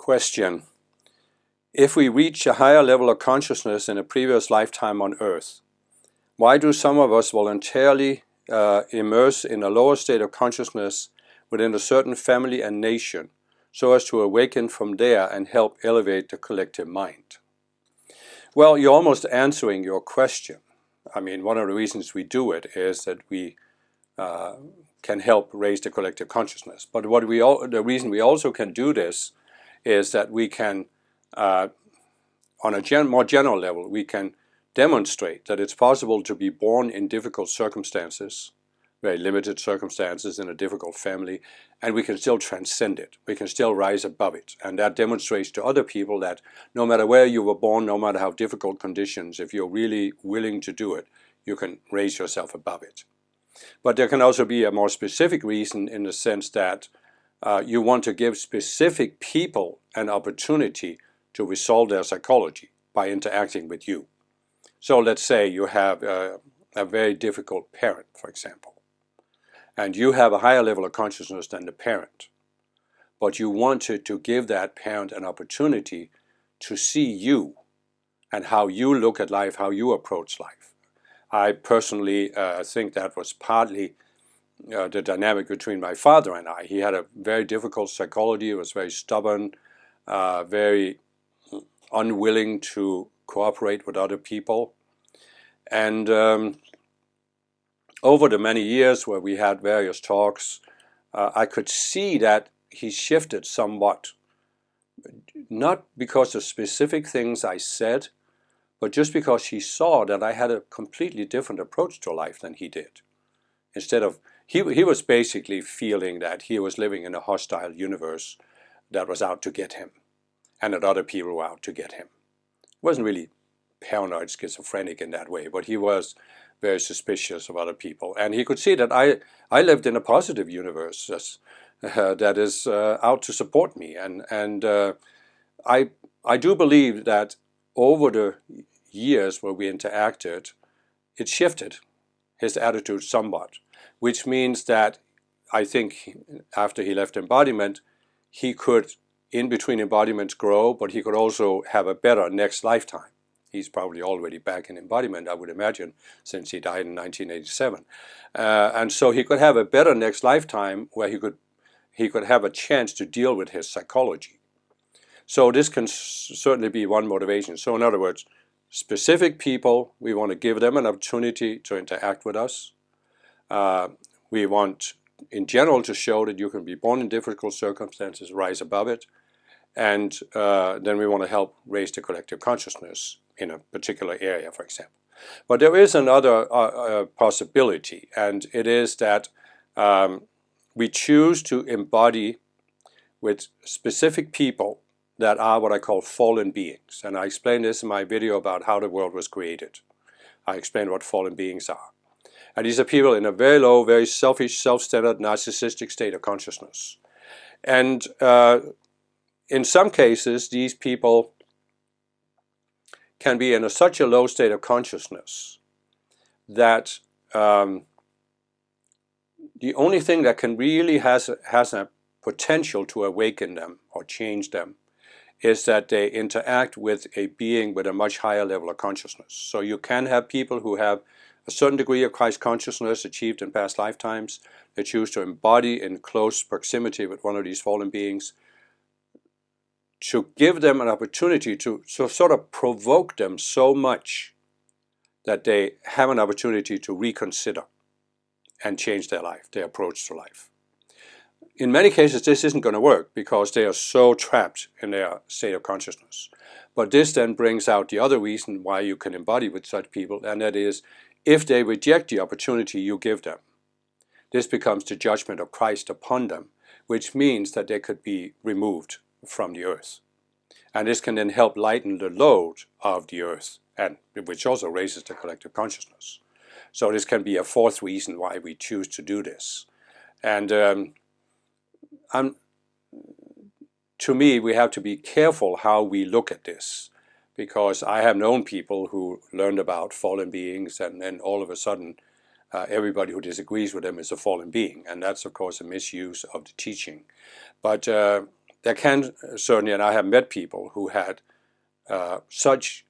Question. If we reach a higher level of consciousness in a previous lifetime on Earth, why do some of us voluntarily immerse in a lower state of consciousness within a certain family and nation so as to awaken from there and help elevate the collective mind? Well, you're almost answering your question. I mean, one of the reasons we do it is that we can help raise the collective consciousness. But the reason we also can do this is that we can, on a more general level, we can demonstrate that it's possible to be born in difficult circumstances, very limited circumstances in a difficult family, and we can still transcend it. We can still rise above it. And that demonstrates to other people that no matter where you were born, no matter how difficult conditions, if you're really willing to do it, you can raise yourself above it. But there can also be a more specific reason in the sense that you want to give specific people an opportunity to resolve their psychology by interacting with you. So let's say you have a very difficult parent, for example, and you have a higher level of consciousness than the parent, but you wanted to give that parent an opportunity to see you and how you look at life, how you approach life. I personally think that was partly the dynamic between my father and I. He had a very difficult psychology, was very stubborn, very unwilling to cooperate with other people. And over the many years where we had various talks, I could see that he shifted somewhat, not because of specific things I said, but just because he saw that I had a completely different approach to life than he did. Instead of, he was basically feeling that he was living in a hostile universe that was out to get him, and that other people were out to get him. He wasn't really paranoid, schizophrenic in that way, but he was very suspicious of other people. And he could see that I lived in a positive universe that is out to support me. And I do believe that over the years where we interacted, it shifted his attitude somewhat, which means that I think after he left embodiment, he could, in between embodiments, grow, but he could also have a better next lifetime. He's probably already back in embodiment, I would imagine, since he died in 1987. And so he could have a better next lifetime where he could have a chance to deal with his psychology. So this can certainly be one motivation. So in other words, specific people, we want to give them an opportunity to interact with us. We want, in general, to show that you can be born in difficult circumstances, rise above it. And then we want to help raise the collective consciousness in a particular area, for example. But there is another possibility, and it is that we choose to embody with specific people that are what I call fallen beings. And I explained this in my video about how the world was created. I explained what fallen beings are. And these are people in a very low, very selfish, self-centered, narcissistic state of consciousness. And in some cases, these people can be in such a low state of consciousness that the only thing that can really has a potential to awaken them or change them is that they interact with a being with a much higher level of consciousness. So you can have people who have a certain degree of Christ consciousness achieved in past lifetimes. They choose to embody in close proximity with one of these fallen beings, to give them an opportunity to sort of provoke them so much that they have an opportunity to reconsider and change their life, their approach to life. In many cases, this isn't going to work because they are so trapped in their state of consciousness. But this then brings out the other reason why you can embody with such people, and that is, if they reject the opportunity you give them, this becomes the judgment of Christ upon them, which means that they could be removed from the earth. And this can then help lighten the load of the earth, and which also raises the collective consciousness. So this can be a fourth reason why we choose to do this. And to me, we have to be careful how we look at this, because I have known people who learned about fallen beings, and then all of a sudden everybody who disagrees with them is a fallen being, and that's of course a misuse of the teaching. But there can certainly, and I have met people who had such,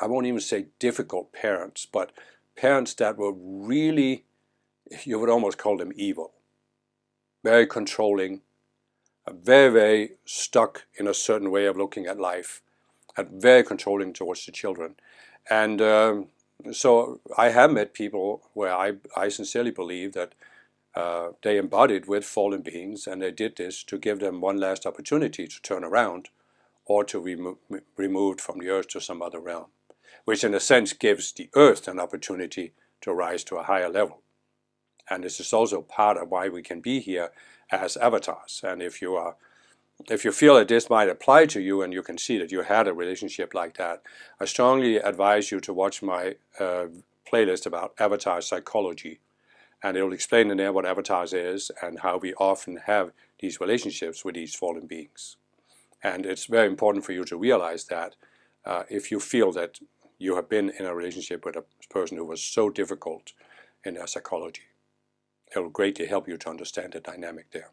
I won't even say difficult parents, but parents that were really, you would almost call them evil, very controlling, very, very stuck in a certain way of looking at life, and very controlling towards the children. And so I have met people where I sincerely believe that they embodied with fallen beings, and they did this to give them one last opportunity to turn around or to be removed from the earth to some other realm, which in a sense gives the earth an opportunity to rise to a higher level. And this is also part of why we can be here as avatars. And if you feel that this might apply to you and you can see that you had a relationship like that, I strongly advise you to watch my playlist about avatar psychology. And it will explain in there what avatars is and how we often have these relationships with these fallen beings. And it's very important for you to realize that if you feel that you have been in a relationship with a person who was so difficult in their psychology, it will greatly help you to understand the dynamic there.